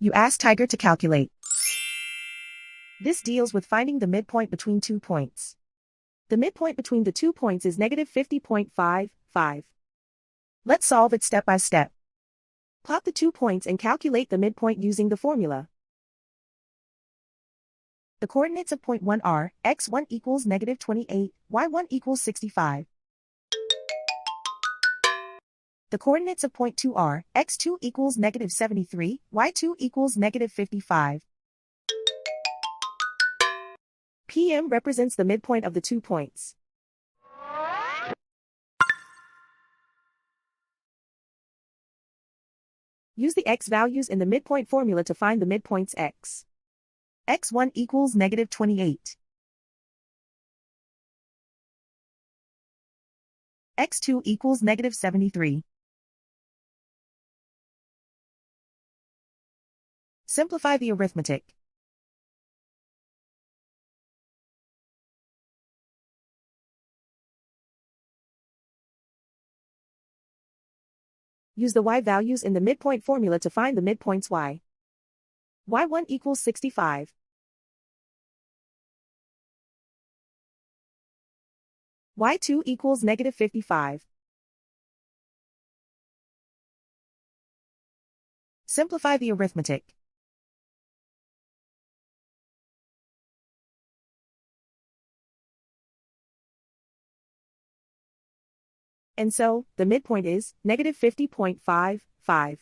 You ask Tiger to calculate. This deals with finding the midpoint between 2 points. The midpoint between the 2 points is negative 50.55. Let's solve it step by step. Plot the 2 points and calculate the midpoint using the formula. The coordinates of point 1 are, x1 equals negative 28, y1 equals 65. The coordinates of point 2 are, x2 equals negative 73, y2 equals negative 55. PM represents the midpoint of the 2 points. Use the x values in the midpoint formula to find the midpoints x. x1 equals negative 28. x2 equals negative 73. Simplify the arithmetic. Use the y values in the midpoint formula to find the midpoints y. y1 equals 65. y2 equals negative 55. Simplify the arithmetic. And so, the midpoint is negative 50.55.